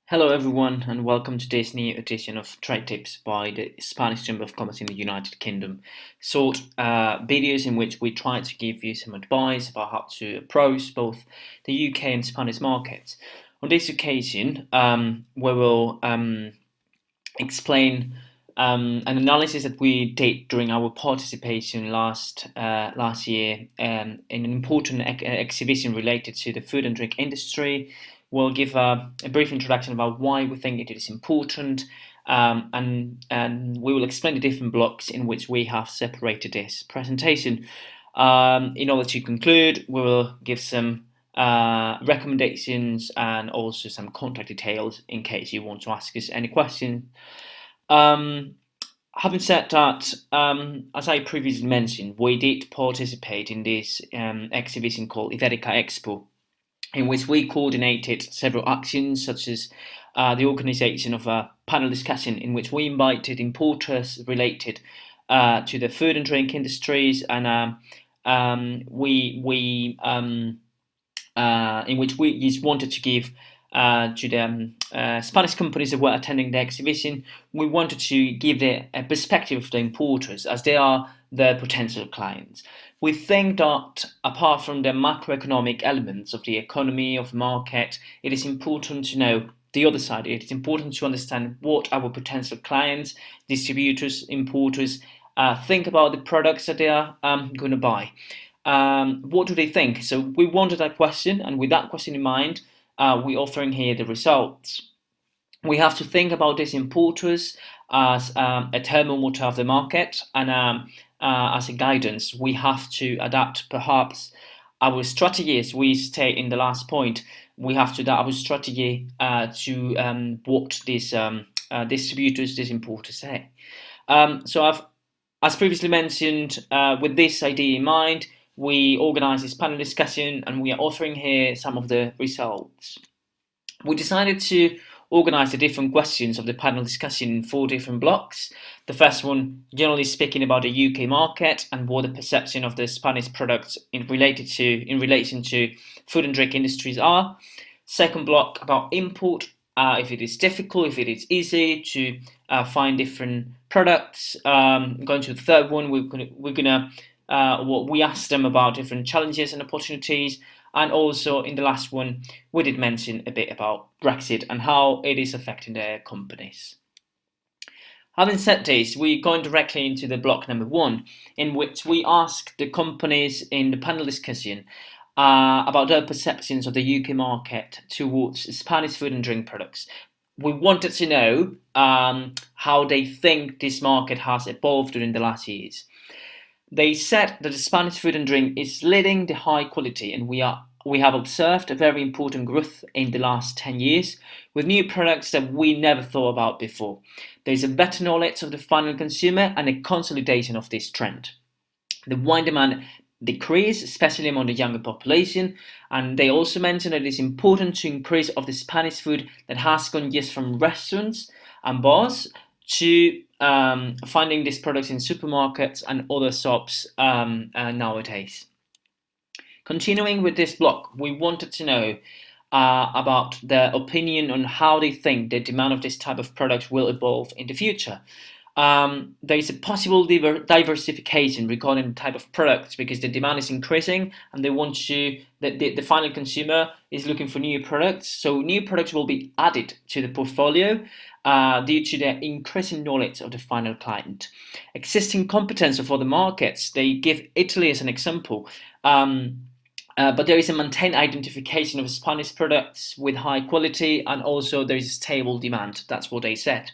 Hello everyone and welcome to this new edition of Trade Tips by the Spanish Chamber of Commerce in the United Kingdom. Short videos in which we try to give you some advice about how to approach both the UK and Spanish markets. On this occasion, we will explain an analysis that we did during our participation last year in an important exhibition related to the food and drink industry. We'll give a brief introduction about why we think it is important, and we will explain the different blocks in which we have separated this presentation. In order to conclude, we will give some recommendations and also some contact details in case you want to ask us any questions. Having said that, as I previously mentioned, we did participate in this exhibition called Iberica Expo, in which we coordinated several actions, such as the organisation of a panel discussion in which we invited importers related to the food and drink industries, and in which we just wanted to give to the Spanish companies that were attending the exhibition. We wanted to give a perspective of the importers, as they are the potential clients. We think that apart from the macroeconomic elements of the economy, of the market, it is important to know the other side. It is important to understand what our potential clients, distributors, importers think about the products that they are going to buy. What do they think? So we wanted that question, and with that question in mind, we're offering here the results. We have to think about these importers as a thermometer of the market, and as a guidance, we have to adapt perhaps our strategy, as we state in the last point. We have to adapt our strategy to what these distributors, these importers say. As previously mentioned, with this idea in mind, we organized this panel discussion, and we are offering here some of the results. We decided to organize the different questions of the panel discussion in 4 different blocks. The first one, generally speaking, about the UK market and what the perception of the Spanish products in relation to food and drink industries are. Second block, about import, if it is difficult, if it is easy to find different products. Going to the third one, we asked them about different challenges and opportunities. And also in the last one, we did mention a bit about Brexit and how it is affecting their companies. Having said this, we're going directly into the block number 1, in which we asked the companies in the panel discussion about their perceptions of the UK market towards Spanish food and drink products. We wanted to know how they think this market has evolved during the last years. They said that the Spanish food and drink is leading the high quality, and we have observed a very important growth in the last 10 years with new products that we never thought about before. There is a better knowledge of the final consumer and a consolidation of this trend. The wine demand decreased, especially among the younger population, and they also mentioned that it is important to increase of the Spanish food that has gone just from restaurants and bars to finding these products in supermarkets and other shops nowadays. Continuing with this block, we wanted to know about their opinion on how they think the demand of this type of products will evolve in the future. There is a possible diversification regarding the type of products, because the demand is increasing and they want the final consumer is looking for new products. So new products will be added to the portfolio due to the increasing knowledge of the final client. Existing competence of other markets, they give Italy as an example. But there is a maintained identification of Spanish products with high quality, and also there is a stable demand. That's what they said.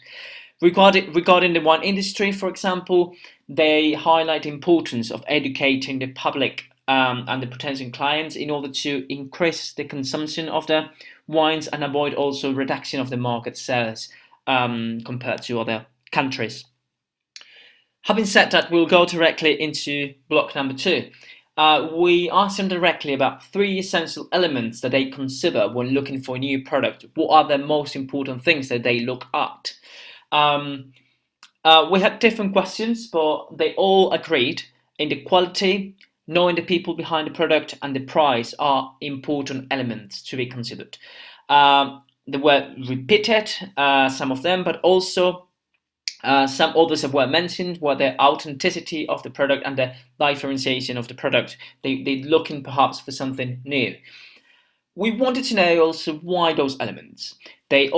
Regarding the wine industry, for example, they highlight the importance of educating the public and the potential clients in order to increase the consumption of the wines and avoid also reduction of the market shares compared to other countries. Having said that, we'll go directly into block number 2. We asked them directly about 3 essential elements that they consider when looking for a new product. What are the most important things that they look at? We had different questions, but they all agreed in the quality, knowing the people behind the product, and the price are important elements to be considered. they were repeated, some of them, but also some others that were mentioned were the authenticity of the product and the differentiation of the product. They're looking perhaps for something new. We wanted to know also why those elements. They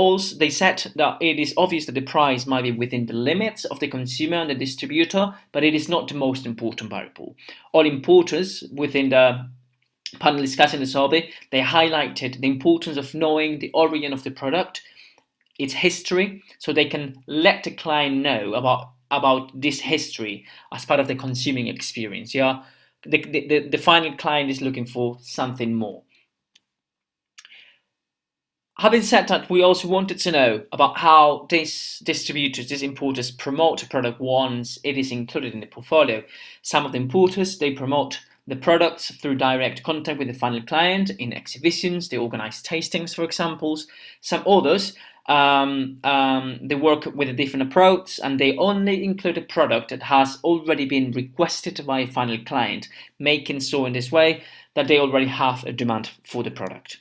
said that it is obvious that the price might be within the limits of the consumer and the distributor, but it is not the most important variable. All importers within the panel discussing the survey, they highlighted the importance of knowing the origin of the product, its history, so they can let the client know about this history as part of the consuming experience. Yeah, the final client is looking for something more. Having said that, we also wanted to know about how these distributors, these importers promote a product once it is included in the portfolio. Some of the importers, they promote the products through direct contact with the final client in exhibitions, they organize tastings, for example. Some others, they work with a different approach and they only include a product that has already been requested by a final client, making so in this way that they already have a demand for the product.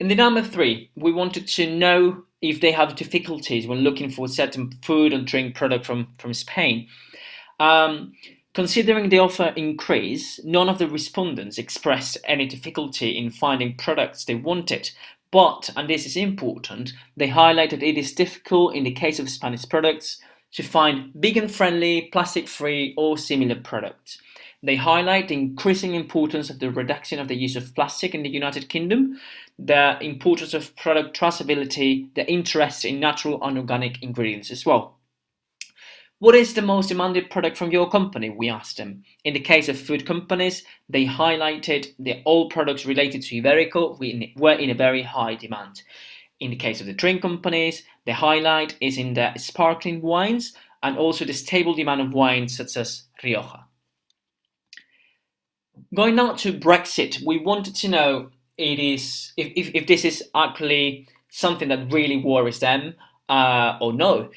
In the number 3, we wanted to know if they have difficulties when looking for a certain food and drink product from Spain. Considering the offer increase, none of the respondents expressed any difficulty in finding products they wanted. But, and this is important, they highlighted it is difficult in the case of Spanish products to find vegan-friendly, plastic-free or similar products. They highlight the increasing importance of the reduction of the use of plastic in the United Kingdom, the importance of product traceability, the interest in natural and organic ingredients as well. What is the most demanded product from your company? We asked them. In the case of food companies, they highlighted that all products related to Iberico were in a very high demand. In the case of the drink companies, the highlight is in the sparkling wines and also the stable demand of wines such as Rioja. Going now to Brexit, we wanted to know if this is actually something that really worries them or no.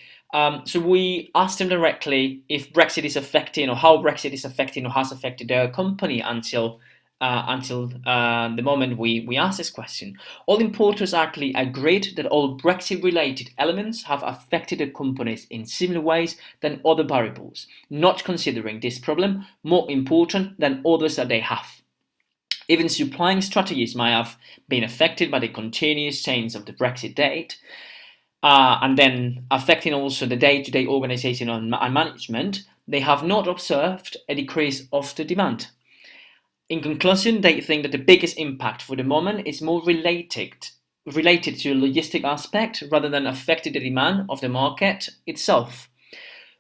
So we asked them directly if Brexit is affecting or how Brexit is affecting or has affected their company until the moment we asked this question. All importers actually agreed that all Brexit-related elements have affected the companies in similar ways than other variables, not considering this problem more important than others that they have. Even supplying strategies might have been affected by the continuous change of the Brexit date, and then affecting also the day-to-day organization and management. They have not observed a decrease of the demand. In conclusion, they think that the biggest impact for the moment is more related to a logistic aspect rather than affecting the demand of the market itself.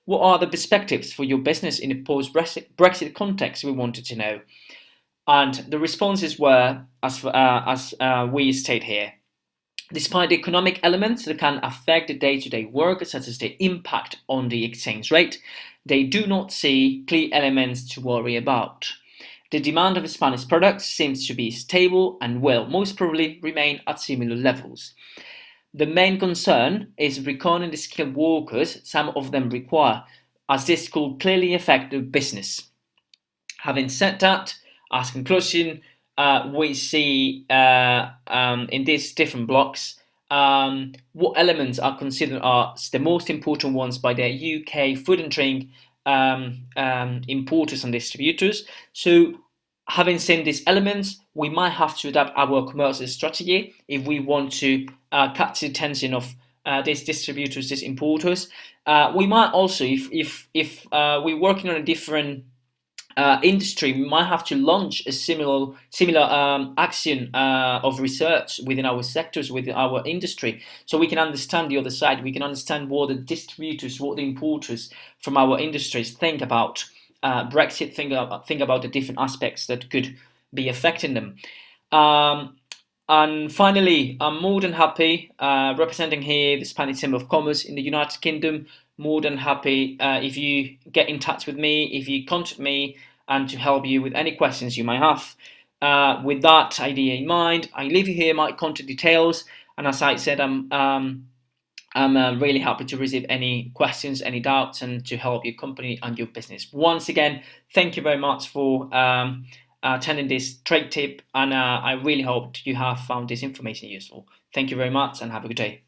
What are the perspectives for your business in a post-Brexit context? We wanted to know. And the responses were, as we state here, despite the economic elements that can affect the day-to-day work, such as the impact on the exchange rate, they do not see clear elements to worry about. The demand of Spanish products seems to be stable and will most probably remain at similar levels. The main concern is recalling the skilled workers some of them require, as this could clearly affect their business. Having said that, as conclusion, we see in these different blocks what elements are considered as the most important ones by the UK food and drink importers and distributors. So having seen these elements, we might have to adapt our commercial strategy if we want to catch the attention of these distributors, these importers. We might also, if we're working on a different industry, we might have to launch a similar action of research within our sectors, within our industry, so we can understand the other side. We can understand what the distributors, what the importers from our industries think about Brexit, think about the different aspects that could be affecting them. And finally, I'm more than happy representing here the Spanish Chamber of Commerce in the United Kingdom. More than happy if you get in touch with me, if you contact me, and to help you with any questions you might have. With that idea in mind, I leave you here my contact details, and as I said, I'm really happy to receive any questions, any doubts, and to help your company and your business. Once again, thank you very much for attending this trade tip, and I really hope you have found this information useful. Thank you very much and have a good day.